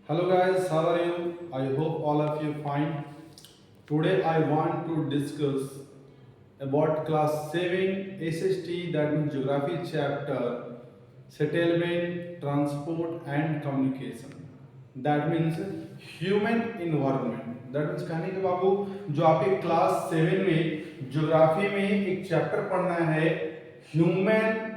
Hello guys, how are you? I hope all of you fine. Today I want to discuss about class 7 SST, that means geography chapter, settlement, transport and communication. That means human environment. That means कहने के बाबू जो आपके class 7 में geography में एक chapter पढ़ना है human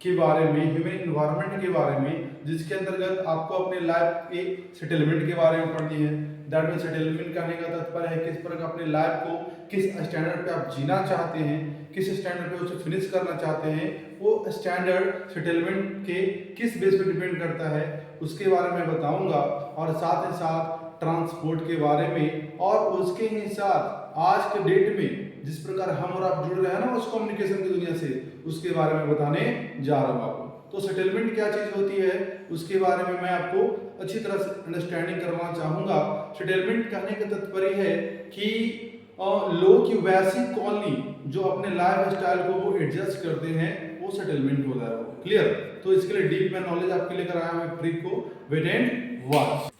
के बारे में, ह्यूमन इन्वायरमेंट के बारे में, जिसके अंतर्गत आपको अपने लाइफ के सेटलमेंट के बारे में पढ़नी है। दैट मीन सेटलमेंट कहने का तात्पर्य है किस प्रकार अपने लाइफ को किस स्टैंडर्ड पे आप जीना चाहते हैं, किस स्टैंडर्ड पे उसे फिनिश करना चाहते हैं, वो स्टैंडर्ड सेटलमेंट के किस बेस पे डिपेंड करता है उसके बारे में बताऊंगा, और साथ ही साथ ट्रांसपोर्ट के बारे में, और उसके ही साथ आज के डेट में जिस प्रकार हम और आप जुड़ रहे हैं ना उस कम्युनिकेशन की दुनिया से, उसके बारे में बताने जा रहा हूँ आपको। तो सेटलमेंट क्या चीज होती है उसके बारे में मैं आपको अच्छी तरह से अंडरस्टैंडिंग करवाना चाहूंगा। सेटलमेंट कहने का तात्पर्य है कि लोग की वैसी कॉलोनी जो अपने लाइफ स्टाइल को वो एडजस्ट करते हैं, वो सेटलमेंट होता है। क्लियर? तो इसके लिए डीप में नॉलेज आपके लेकर आया हूं ट्रिक को, wait and watch.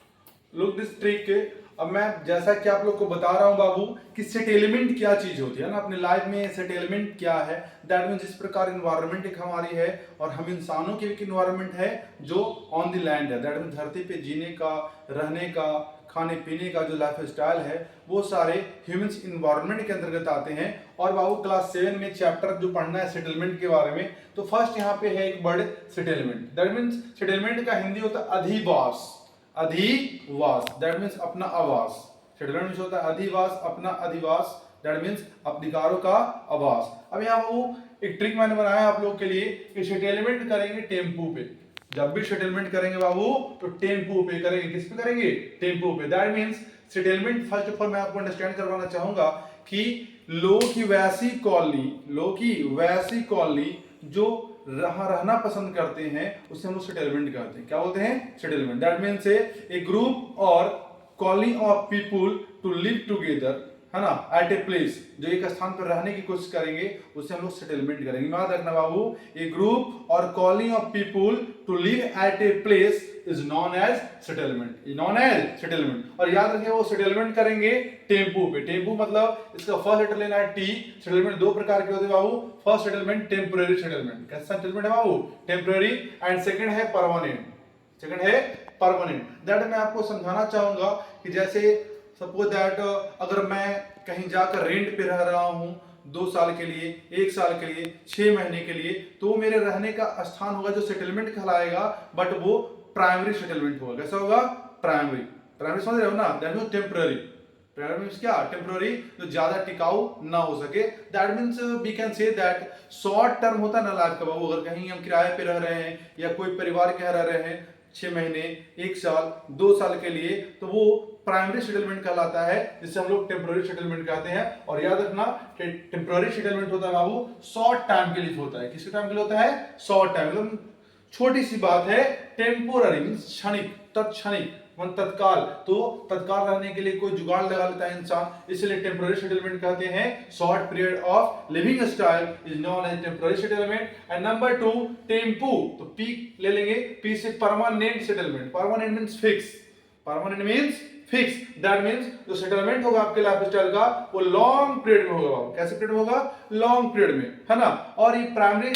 Look this trick. अब मैं जैसा कि आप लोग को बता रहा हूं बाबू कि सेटलमेंट क्या चीज होती है ना अपने लाइफ में, सेटलमेंट क्या है। दैट मीन जिस प्रकार इन्वायरमेंट एक हमारी है और हम इंसानों की एक इन्वायरमेंट है जो ऑन द लैंड है। दैट मीन धरती पे जीने का, रहने का, खाने पीने का जो लाइफ स्टाइल है वो सारे ह्यूमंस इन्वायरमेंट के अंतर्गत आते हैं। और बाबू क्लास 7 में चैप्टर जो पढ़ना है सेटलमेंट के बारे में, तो फर्स्ट यहाँ पे है एक word settlement. That means settlement का हिंदी होता है अधिवास। अधिवास दैट मीन्स अपना आवास। सेटलमेंट मीन्स होता है अधिवास, अपना अधिवास, दैट मीन्स अधिकारों का आवास। अब यहाँ वो एक ट्रिक मैंने बनाया आप लोग के लिए कि सेटलमेंट करेंगे टेम्पू पे। जब भी सेटलमेंट करेंगे बाबू तो टेम्पू पे करेंगे। किस पे करेंगे? टेम्पू पे। That means settlement first of all मैं आपको अंडरस्टैंड करवाना चाहूंगा कि लोग की वैसी कॉलोनी जो रहना पसंद करते हैं उसे हम लोग सेटलमेंट कहते हैं। क्या बोलते हैं? Settlement. That means a group और colony of people to live together, है ना, एट ए प्लेस, जो एक स्थान पर रहने की कोशिश करेंगे उसे हम लोग सेटलमेंट करेंगे। याद रखना बाबू, ए ग्रुप और colony of people to live at a place is known as settlement. Known as settlement. और याद रखिए वो सेटलमेंट करेंगे टेम्पू पे। टेम्पू मतलब इसका फर्स्ट लेटर लेना है टी। सेटलमेंट दो प्रकार के होते हैं बाबू। First settlement temporary settlement. कैसा सेटलमेंट है बाबू? टेम्पररी। एंड सेकंड है परमानेंट। सेकंड है परमानेंट। दैट मैं आपको समझाना चाहूंगा कि जैसे सपोज दैट अगर मैं कहीं जाकर रेंट पे रह रहा हूं 2 साल के लिए, 1 साल के लिए, 6 महीने के लिए, तो मेरे रहने का स्थान होगा जो सेटलमेंट कहलाएगा, बट वो प्राइमरी सेटलमेंट होगा। कैसा होगा? प्राइमरी समझ रहे हो ना? That means temporary. Primary means क्या? टेम्पररी, जो ज्यादा टिकाऊ ना हो सके। That means we can say that short term होता है ना लाइफ का बाबू। अगर कहीं हम किराए पे रह रहे हैं या कोई परिवार के यहाँ रह रहे हैं 6 महीने, 1 साल, 2 साल के लिए, तो वो प्राइमरी सेटलमेंट कहलाता है, जिसे हम लोग टेम्पररी सेटलमेंट कहते हैं। और याद रखना टेम्पररी सेटलमेंट होता है बाबू शॉर्ट टाइम के लिए होता है। किसके टाइम के लिए होता है? Short time. मतलब छोटी सी बात है। टेम्पोररी मींस क्षणिक, तत्क्षणिक, तत्काल। तो तत्काल रहने के लिए कोई जुगाड़ लगा लेता है इंसान, इसलिए टेम्पोररी सेटलमेंट कहते हैं। Short period of living style is known as temporary settlement. And number 2 टेम्पू, तो पी ले लेंगे, पी से permanent settlement. Permanent means fix. Permanent means fix. That means जो सेटलमेंट होगा आपके लाइफ स्टाइल का वो लॉन्ग पीरियड में होगा। कैसे पीरियड होगा? लॉन्ग पीरियड में, है ना। और ये प्राइमरी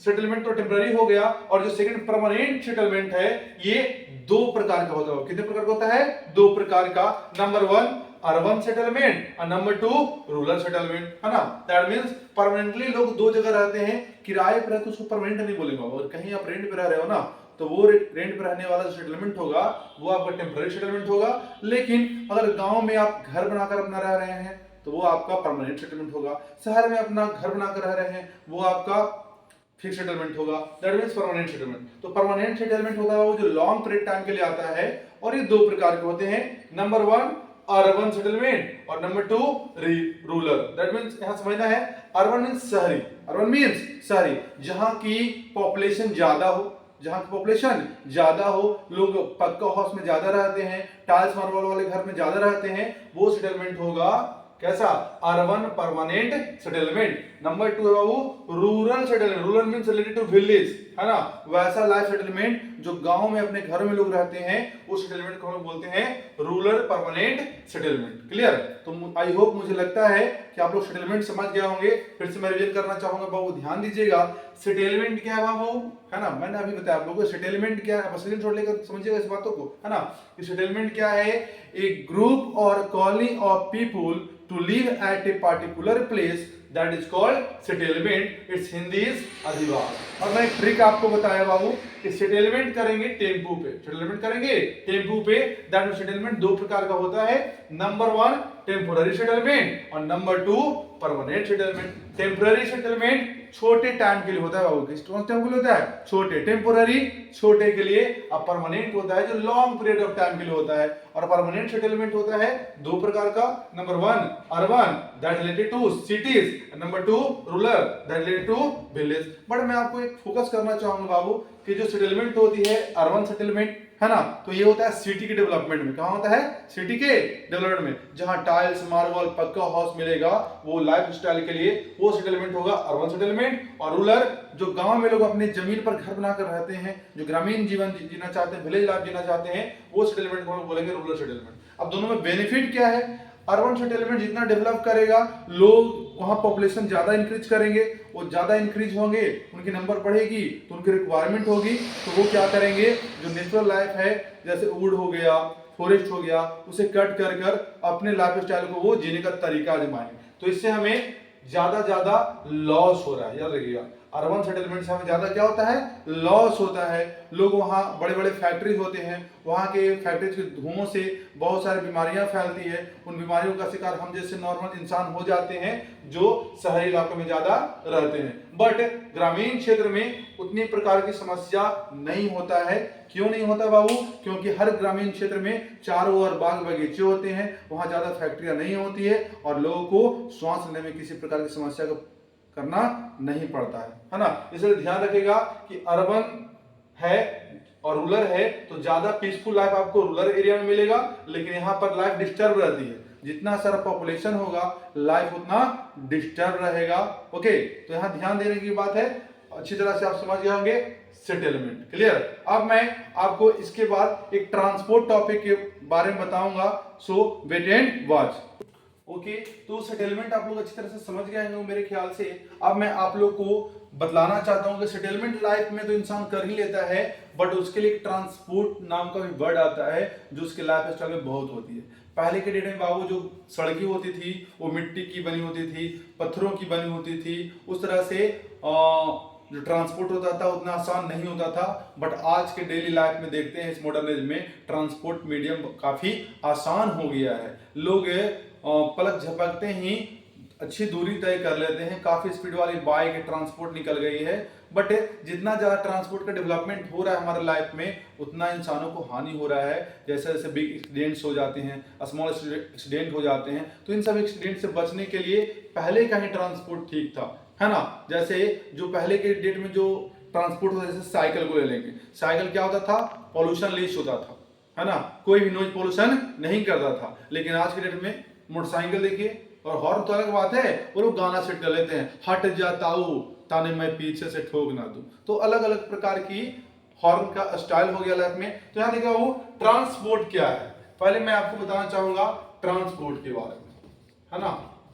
सेटलमेंट तो टेम्पररी हो गया, और जो सेकंड परमानेंट सेटलमेंट है ये 2 प्रकार का होता है। कितने प्रकार का होता है? 2 प्रकार का। नंबर 1 अर्बन सेटलमेंट और नंबर 2 रूरल सेटलमेंट, है ना। दैट मींस परमानेंटली लोग 2 जगह रहते हैं। किराए पर रहते तो उसको परमानेंट नहीं बोलेंगे। और कहीं आप रेंट पे रह रहे हो ना, तो वो रेंट पे रहने वाला जो सेटलमेंट होगा वो आपका टेम्पररी सेटलमेंट होगा। लेकिन अगर गांव में आप घर बनाकर अपना रह रहे हैं तो वो आपका परमानेंट सेटलमेंट होगा। शहर में अपना घर बनाकर रह रहे हैं वो आपका फिक्स सेटलमेंट होगा। That means permanent settlement. तो परमानेंट सेटलमेंट होता है वो जो लॉन्ग पीरियड टाइम के लिए आता है, और ये 2 प्रकार के होते हैं। नंबर 1 अर्बन सेटलमेंट और नंबर 2 रूरल। दैट मींस यहां समझना है अर्बन मींस शहरी। अर्बन मींस शहरी, जहां की पॉपुलेशन ज्यादा हो, जहां की पॉपुलेशन ज्यादा हो, लोग पक्का हाउस में ज्यादा रहते हैं, टाइल्स मार्बल वाले घर में ज्यादा रहते हैं, वो सेटलमेंट होगा। कैसा? Urban permanent settlement. नंबर 2 है बाबू rural settlement. Rural means related to village. है ना, वैसा लाइफ सेटलमेंट जो गांव में अपने घर में लोग रहते हैं उस सेटलमेंट को हम बोलते हैं रूरल परमानेंट सेटलमेंट। क्लियर? तो आई होप, मुझे लगता है कि आप लोग सेटलमेंट समझ गए होंगे। फिर से मैं रिवीजन करना चाहूंगा बाबू, ध्यान दीजिएगा। सेटलमेंट क्या है बाबू, है ना, मैंने अभी बताया आप लोगों को सेटलमेंट क्या है, स्क्रीन शॉट लेकर समझिएगा इस बातों को, है ना। कि सेटलमेंट क्या है, ए ग्रुप और colony of people to live at a particular place, that is called settlement. It's Hindi is अधिवास। और मैं एक ट्रिक आपको बताया बाबू कि सेटलमेंट करेंगे टेम्पू पे, सेटलमेंट करेंगे टेम्पू पे। दैट सेटलमेंट दो प्रकार का होता है, नंबर 1 टेम्पोररी सेटलमेंट और number 2 permanent settlement. Temporary settlement छोटे टाइम के लिए होता है बाबू, किस टाइम के लिए होता है, छोटे, टेम्पोररी छोटे के लिए, और परमानेंट होता है जो लॉन्ग पीरियड ऑफ टाइम के लिए होता है। और परमानेंट सेटलमेंट होता है दो प्रकार का, number 1 urban that related to cities, number 2 rural that related to village. But मैं आपको एक फोकस करना चाहूंगा बाबू कि जो सेटलमेंट होती है अर्बन सेटलमेंट, है ना, तो ये होता है सिटी के डेवलपमेंट में। कहां होता है, सिटी के डेवलपमेंट में, जहां टाइल्स मार्बल पक्का हाउस मिलेगा वो लाइफ स्टाइल के लिए, वो सेटलमेंट होगा अर्बन सेटलमेंट। और रूरल जो गांव में लोग अपने जमीन पर घर बनाकर रहते हैं, जो ग्रामीण जीवन जीना चाहते हैं, विलेज लाइफ जीना चाहते हैं, वो सेटलमेंट को हम बोलेंगे रूरल सेटलमेंट। अब दोनों में बेनिफिट क्या है, अर्बन सेटलमेंट जितना डेवलप करेगा, लोग वहां पॉपुलेशन ज्यादा इंक्रीज करेंगे, वो ज्यादा इंक्रीज होंगे, उनकी नंबर बढ़ेगी तो उनकी रिक्वायरमेंट होगी, तो वो क्या करेंगे, जो नेचुरल लाइफ है जैसे वुड हो गया, फॉरेस्ट हो गया, उसे कट कर कर अपने लाइफ स्टाइल को वो जीने का तरीका आजमाएंगे। तो इससे हमें ज्यादा लॉस हो रहा है, याद रखिएगा। अर्बन सेटलमेंट से हमें ज्यादा क्या होता है, लॉस होता है। लोग वहाँ बड़े बड़े फैक्ट्रीज होते हैं, वहाँ के फैक्ट्रीज के धुओं से बहुत सारी बीमारियां फैलती है, उन बीमारियों का शिकार हम जैसे नॉर्मल इंसान हो जाते हैं जो शहरी इलाकों में ज्यादा रहते हैं। बट ग्रामीण क्षेत्र में उतनी प्रकार की समस्या नहीं होता है। क्यों नहीं होता बाबू, क्योंकि हर ग्रामीण क्षेत्र में चारों ओर बाग बगीचे होते हैं, वहां ज्यादा फैक्ट्रियां नहीं होती है और लोगों को श्वास लेने में किसी प्रकार की समस्या को करना नहीं पड़ता है ना। इसलिए ध्यान रखिएगा कि अर्बन है और रूरल है तो ज्यादा पीसफुल लाइफ आपको रूरल एरिया में मिलेगा, लेकिन यहाँ पर लाइफ डिस्टर्ब रहती है। जितना सारा पॉपुलेशन होगा लाइफ उतना डिस्टर्ब रहेगा। ओके, तो यहाँ ध्यान देने की बात है, अच्छी तरह से आप समझ गए होंगे सेटलमेंट। क्लियर? अब मैं आपको इसके बाद एक ट्रांसपोर्ट टॉपिक के बारे में बताऊंगा, सो वेट एंड वॉच। ओके, तो सेटलमेंट आप लोग अच्छी तरह से समझ गए होंगे मेरे ख्याल से। अब मैं आप लोग को बतलाना चाहता हूं कि सेटलमेंट लाइफ में तो इंसान कर ही लेता है, बट उसके लिए ट्रांसपोर्ट नाम का भी वर्ड आता है जो उसके लाइफ स्टाइल में बहुत होती है। पहले के डेट में बाबू जो सड़कें होती थी वो मिट्टी की बनी होती थी, पत्थरों की बनी होती थी, उस तरह से जो ट्रांसपोर्ट होता था उतना आसान नहीं होता था। बट आज के डेली लाइफ में देखते हैं इस मॉडर्न एज में ट्रांसपोर्ट मीडियम काफी आसान हो गया है। लोग पलक झपकते ही अच्छी दूरी तय कर लेते हैं, काफी स्पीड वाली बाइक ट्रांसपोर्ट निकल गई है। बट जितना ज्यादा ट्रांसपोर्ट का डेवलपमेंट हो रहा है हमारे लाइफ में, उतना इंसानों को हानि हो रहा है। जैसे जैसे बिग एक्सीडेंट्स हो जाते हैं, स्मॉल एक्सीडेंट हो जाते हैं, तो इन सब एक्सीडेंट से बचने के लिए पहले का ही ट्रांसपोर्ट ठीक था, है ना। जैसे जो पहले के डेट में जो ट्रांसपोर्ट होता, जैसे साइकिल को ले लेंगे, साइकिल क्या होता था, पॉल्यूशन लेस होता था, है ना, कोई भी नॉइज पॉल्यूशन नहीं करता था। लेकिन आज के डेट में मोटरसाइकिल देखिए, और हॉर्न तो अलग बात है, वो लोग गाना सेट कर लेते हैं, हट जाताऊ ताने मैं पीछे से ठोक ना दूं। तो अलग अलग प्रकार की हॉर्न का स्टाइल हो गया लाइफ में। तो यहाँ देखा वो ट्रांसपोर्ट क्या है, पहले मैं आपको बताना चाहूंगा ट्रांसपोर्ट के बारे में, है ना।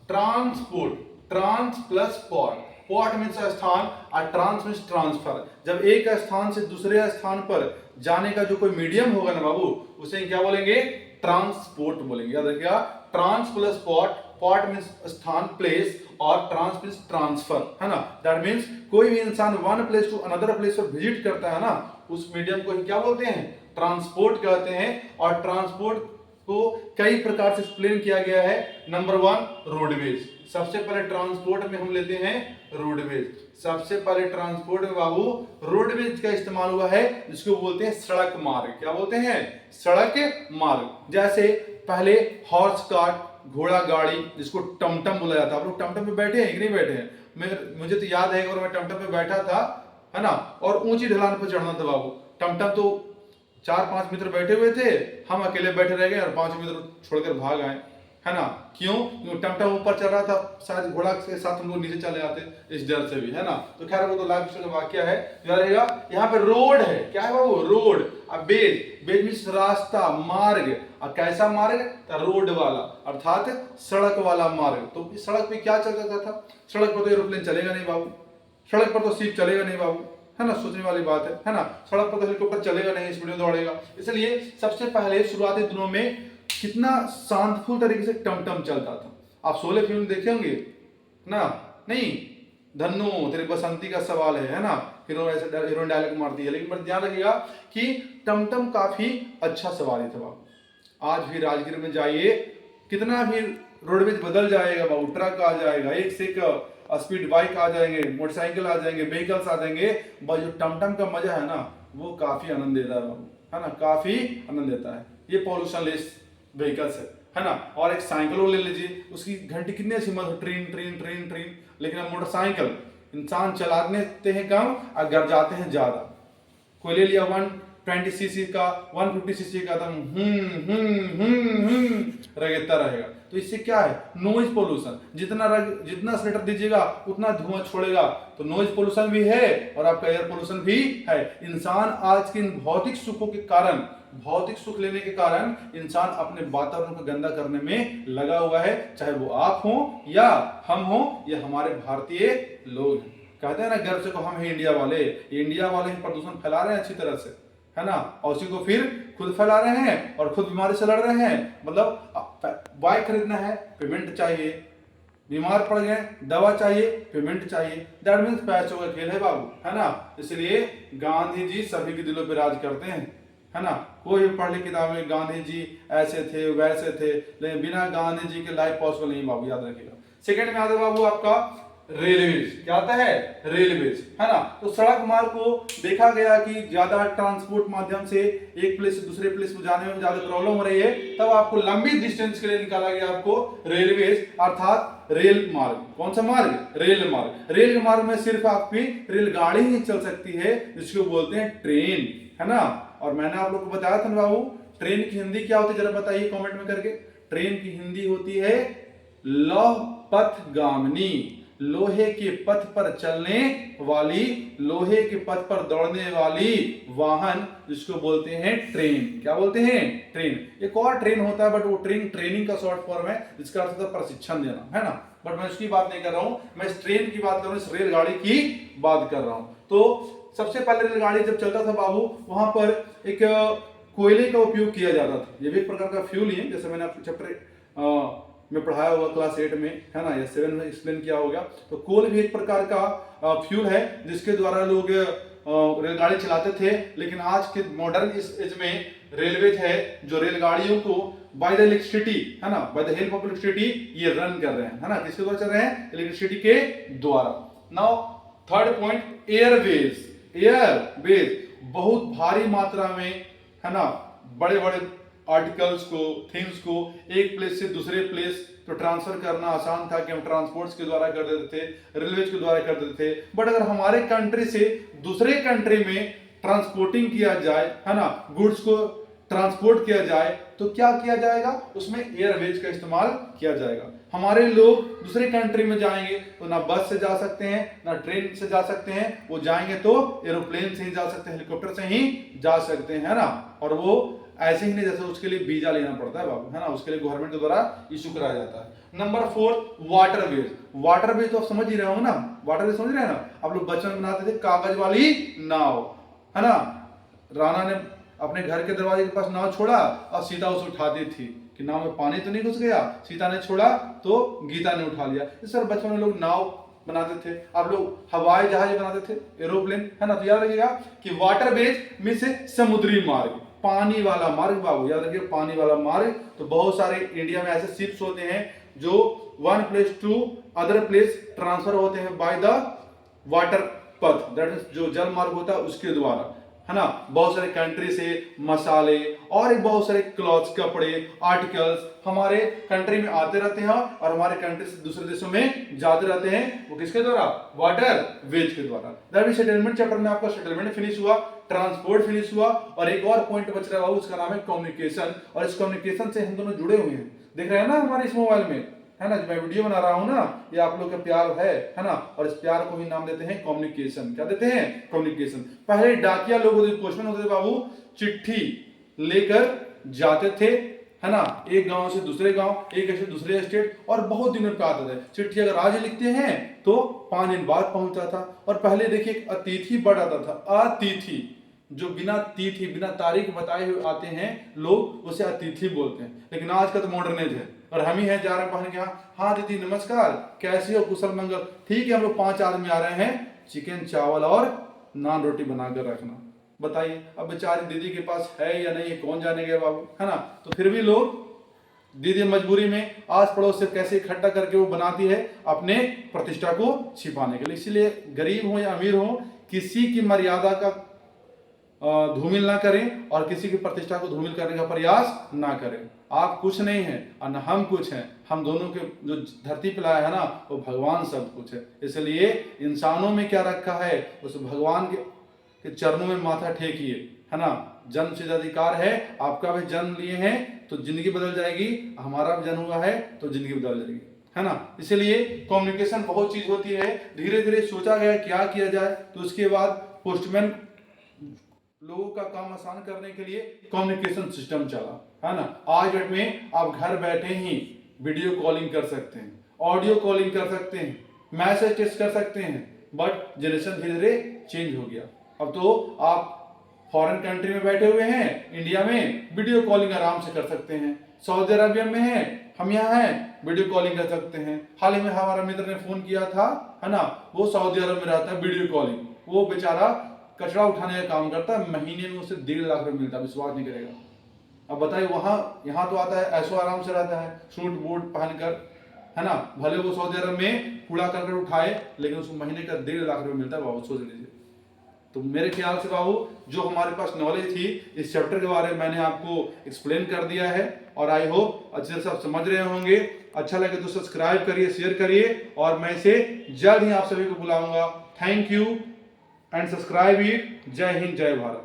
Transport, trans plus port, port means स्थान और ट्रांस मीन्स ट्रांसफर। जब एक स्थान से दूसरे स्थान पर जाने का जो कोई मीडियम होगा ना बाबू, उसे क्या बोलेंगे, ट्रांसपोर्ट बोलेंगे। याद रखिएगा, trans plus port, port means स्थान प्लेस और ट्रांस मीन्स ट्रांसफर, है ना। दैट मीन्स कोई भी इंसान one place to another place पर विजिट करता है ना, उस मीडियम को क्या बोलते हैं, ट्रांसपोर्ट कहते हैं। और ट्रांसपोर्ट को कई प्रकार से एक्सप्लेन किया गया है। नंबर 1 रोडवेज, सबसे पहले ट्रांसपोर्ट में हम लेते हैं रोडवेज। सबसे पहले ट्रांसपोर्ट में बाबू रोडवेज का इस्तेमाल हुआ है, जिसको बोलते हैं सड़क मार्ग। क्या बोलते हैं, सड़क मार्ग। जैसे पहले हॉर्स कार्ट, घोड़ा गाड़ी, जिसको टमटम बोला जाता है। आप लोग टमटम पे बैठे हैं कि नहीं बैठे हैं? मुझे तो याद है, और मैं टमटम पे बैठा था, है ना, और ऊंची ढलान पर चढ़ना था बाबू। टमटम तो 4-5 मित्र बैठे हुए थे, हम अकेले बैठे रह गए और 5 मित्र छोड़कर भाग आए, है ना। क्यों? क्योंकि टमटम ऊपर चल रहा था, शायद घोड़ा के साथ हम लोग नीचे चले आते इस डर से भी, है ना। तो खैर वो तो लाइफ का वाक्य है। क्या रहेगा यहाँ पे? रोड है। क्या है बाबू? रोड। अब बेज, बेज मीन्स रास्ता, मार्ग। अब कैसा मार्ग? तो रोड वाला, अर्थात सड़क वाला मार्ग। तो इस सड़क पे क्या चल जाता था? सड़क पर तो एरोप्लेन चलेगा नहीं बाबू, सड़क पर तो शिप चलेगा नहीं बाबू, है ना। सोचने वाली बात है ना। सड़क पर तो हेलीकॉप्टर चलेगा नहीं, स्पीड में दौड़ेगा। इसलिए सबसे पहले शुरुआती दिनों में कितना शांतफुल तरीके से टमटम चलता था। आप शोले फिल्म देखे होंगे ना? नहीं, धन्नो तेरे बसंती का सवाल है ना। हीरोइन डायलॉग मारती है, लेकिन ध्यान रखिएगा कि टमटम काफी अच्छा सवारी था बाबू। आज भी राजगीर में जाइए, कितना भी रोडवेज बदल जाएगा बाबू, ट्रक आ जाएगा, एक से एक स्पीड बाइक आ जाएंगे, मोटरसाइकिल आ जाएंगे, व्हीकल्स आ जाएंगे, जो टमटम का मजा है ना, वो काफी आनंद देता है बाबू, है ना। काफी आनंद देता है। ये पॉल्यूशन लेस व्हीकल्स है ना। और एक साइकिल ले लीजिए, उसकी घंटी कितनी अच्छी मत, ट्रेन ट्रेन ट्रेन ट्रेन। लेकिन अब मोटरसाइकिल इंसान चलाते हैं कम और घर जाते हैं ज्यादा। कोई ले लिया 120 सीसी का, 150 सीसी का, रगेता रहेगा। तो इससे क्या है? Noise pollution. जितना एक्सीलरेटर दीजिएगा उतना धुआं छोड़ेगा, तो नॉइज पोल्यूशन भी है और आपका एयर पोल्यूशन भी है। इंसान आज के इन भौतिक सुखों के कारण, भौतिक सुख लेने के कारण इंसान अपने वातावरण को गंदा करने में लगा हुआ है। चाहे वो आप हो या हम हो या हमारे भारतीय लोग हैं। कहते हैं ना गर्व से को हम हैं इंडिया वाले, इंडिया वाले ही प्रदूषण फैला रहे हैं अच्छी तरह से, है ना। और उसी को फिर खुद फैला रहे हैं और खुद बीमारी से लड़ रहे हैं। मतलब बाइक खरीदना है, पेमेंट चाहिए, बीमार पड़ गए, दवा चाहिए, पेमेंट चाहिए। दैट मीन्स पैसों का खेल है बाबू, है ना। इसलिए गांधी जी सभी के दिलों पर राज करते हैं, है ना। कोई भी पढ़ लिख किताब में गांधी जी ऐसे थे वैसे थे, लेकिन बिना गांधी जी के लाइफ पॉसिबल नहीं बाबू, याद रखिएगा। सेकंड में आता है बाबू आपका रेलवेज। क्या आता है? रेलवेज, है ना। तो सड़क मार्ग को देखा गया कि ज्यादा ट्रांसपोर्ट माध्यम से एक प्लेस से दूसरे प्लेस को जाने में ज्यादा प्रॉब्लम हो रही है, तब आपको लंबी डिस्टेंस के लिए निकाला गया आपको रेलवेज, अर्थात रेल मार्ग। कौन सा मार्ग? रेल मार्ग। रेल मार्ग में सिर्फ आपकी रेलगाड़ी ही चल सकती है, जिसको बोलते हैं ट्रेन, है ना। और मैंने आप लोग को बताया था ना बाबू, ट्रेन की हिंदी क्या होती है, जरा बताइए कमेंट में करके। ट्रेन की हिंदी होती है लौह पथगामिनी, लोहे के पथ पर चलने वाली, लोहे के पथ पर दौड़ने वाली वाहन, जिसको बोलते हैं ट्रेन। क्या बोलते हैं? ट्रेन। एक और ट्रेन होता है, बट वो ट्रेन ट्रेनिंग का शॉर्ट फॉर्म है, जिसका अर्थ होता है प्रशिक्षण देना, है ना। बट मैं उसकी बात नहीं कर रहा हूं, मैं इस ट्रेन की बात कर रहा हूं, इस रेलगाड़ी की बात कर रहा हूं। तो सबसे पहले रेलगाड़ी जब चलता था बाबू, वहां पर एक कोयले का उपयोग किया जाता था। ये भी एक प्रकार का फ्यूल ही है, जैसे मैंने आपको चैप्टर में पढ़ाया होगा क्लास 8 में, है ना, या 7 में एक्सप्लेन किया होगा। तो कोल भी एक प्रकार का फ्यूल है, जिसके द्वारा लोग रेलगाड़ी चलाते थे। लेकिन आज के मॉडर्न इस एज में रेलवे है जो रेलगाड़ियों को बाय द इलेक्ट्रिसिटी, है ना, by the help of electricity ये रन कर रहे हैं, है ना। किसके द्वारा चल रहे हैं? इलेक्ट्रिसिटी के द्वारा। Now third point, Airways. Airways बहुत भारी मात्रा में, है ना, बड़े बड़े आर्टिकल्स को, थिंग्स को एक प्लेस से दूसरे प्लेस तो ट्रांसफर करना आसान था कि हम ट्रांसपोर्ट्स के द्वारा कर देते थे, रेलवे के द्वारा कर देते थे। बट अगर हमारे कंट्री से दूसरे कंट्री में ट्रांसपोर्टिंग किया जाए, है ना, गुड्स को ट्रांसपोर्ट किया जाए, तो क्या किया जाएगा? उसमें एयरवेज का इस्तेमाल किया जाएगा। हमारे लोग दूसरे कंट्री में जाएंगे तो ना बस से जा सकते हैं, ना ट्रेन से जा सकते हैं, वो जाएंगे तो एरोप्लेन से ही जा सकते हैं, हेलीकॉप्टर से ही जा सकते हैं, है ना। और वो ऐसे ही नहीं, जैसे उसके लिए वीजा लेना पड़ता है बाबू, है ना, उसके लिए गवर्नमेंट के द्वारा इशू कराया जाता है। Number 4, waterways. वाटरवेज तो आप समझ ही रहे हो ना, वाटरवेज समझ रहे हैं ना। आप लोग बचपन में बनाते थे कागज वाली नाव, है ना। राणा ने अपने घर के दरवाजे के पास नाव छोड़ा और सीता उसे उठाती थी कि नाव में पानी तो नहीं घुस गया। सीता ने छोड़ा तो गीता ने उठा लिया। इस तरह बचपन में लोग नाव बनाते थे, आप लोग हवाई जहाज बनाते थे, एरोप्लेन, है ना। तो याद रखिएगा कि वाटरवेज में से समुद्री मार्ग, पानी वाला मार्ग बाबू, याद रखिए पानी वाला मार्ग। तो बहुत सारे इंडिया में ऐसे शिप्स होते हैं जो one place to other place transfer होते हैं by the water path, that is जो जल मार्ग होता है उसके द्वारा। है ना, बहुत सारे कंट्री से मसाले और एक बहुत सारे क्लॉथ्स, कपड़े, आर्टिकल्स हमारे कंट्री में आते रहते हैं और हमारे कंट्री से दूसरे देशों में जाते रहते हैं। वो किसके द्वारा? वाटर वेज के द्वारा। दैट मींस सेटलमेंट चैप्टर में आपका सेटलमेंट फिनिश हुआ, ट्रांसपोर्ट फिनिश हुआ और एक और पॉइंट बच रहा है, उसका नाम है कम्युनिकेशन। और इस कम्युनिकेशन से हम दोनों जुड़े हुए हैं, देख रहे हैं ना हमारे इस मोबाइल में, है ना, जो मैं वीडियो बना रहा हूं ना, ये आप लोग का प्यार है ना, और इस प्यार को ही नाम देते हैं कम्युनिकेशन। क्या देते हैं? कम्युनिकेशन। पहले डाकिया लोग होते, पोस्टमैन होते थे बाबू, चिट्ठी लेकर जाते थे, है ना, एक गांव से दूसरे गांव, एक स्टेट दूसरे स्टेट, और बहुत दिनों पे आते थे। चिट्ठी अगर आज लिखते हैं तो 5 दिन बाद पहुंचता था। और पहले देखिए एक अतिथि बढ़ आता था, अतिथि, जो बिना तिथि बिना तारीख बताए हुए आते हैं लोग, उसे अतिथि बोलते हैं। लेकिन आज का तो मॉडर्नेज है, और हम ही हैं जा रहे हैं पहन के, हाँ दीदी नमस्कार, कैसे हो, कुशल मंगल, ठीक है, हम लोग 5 आदमी आ रहे हैं, चिकन चावल और नान रोटी बनाकर रखना। बताइए अब बेचारी दीदी के पास है या नहीं है, कौन जानेगा बाबू, है ना। तो फिर भी लोग, दीदी मजबूरी में आस पड़ोस से कैसे इकट्ठा करके वो बनाती है अपने प्रतिष्ठा को छिपाने के लिए। इसीलिए गरीब हो या अमीर हो, किसी की मर्यादा का धूमिल ना करें और किसी की प्रतिष्ठा को धूमिल करने का प्रयास ना करें। आप कुछ नहीं है और न हम कुछ हैं, हम दोनों के जो धरती पे लाया है ना, वो भगवान सब कुछ है। इसलिए इंसानों में क्या रखा है, उस भगवान के चरणों में माथा टेकिए, है ना। जन्म सिद्ध अधिकार है, आपका भी जन्म लिए हैं तो जिंदगी बदल जाएगी, हमारा भी जन्म हुआ है तो जिंदगी बदल जाएगी, है ना। इसलिए कम्युनिकेशन बहुत चीज होती है। धीरे धीरे सोचा गया क्या किया जाए, तो उसके बाद पोस्टमैन लोगों का काम आसान करने के लिए कम्युनिकेशन सिस्टम चला, है ना। आज डेट में आप घर बैठे ही वीडियो कॉलिंग कर सकते हैं, ऑडियो कॉलिंग कर सकते हैं, मैसेज टेक्स्ट कर सकते हैं। बट जनरेशन धीरे धीरे चेंज हो गया। अब तो आप फॉरेन कंट्री में बैठे हुए हैं, इंडिया में वीडियो कॉलिंग आराम से कर सकते हैं। सऊदी अरबिया में है, हम यहाँ हैं, वीडियो कॉलिंग कर सकते हैं। हाल ही में हमारा मित्र ने फोन किया था, है ना, वो सऊदी अरब में रहता है, वीडियो कॉलिंग, वो बेचारा कचरा उठाने का काम करता है, महीने में उसे 1.5 लाख रुपए मिलता है, विश्वास नहीं करेगा। अब बताइए वहां, यहाँ तो आता है ऐसो आराम से रहता है, सूट बूट पहनकर, है ना, भले वो सऊदी अरब में कूड़ा करकट उठाए, लेकिन उसको महीने का 1.5 लाख रुपए मिलता है बाबू, सोच लीजिए। तो मेरे ख्याल से बाबू जो हमारे पास नॉलेज थी इस चैप्टर के बारे में मैंने आपको एक्सप्लेन कर दिया है, और आई होप अच्छे से सब समझ रहे होंगे। अच्छा लगे तो सब्सक्राइब करिए, शेयर करिए, और मैं इसे जल्द ही आप सभी को बुलाऊंगा। Thank you and subscribe it. जय हिंद, जय भारत।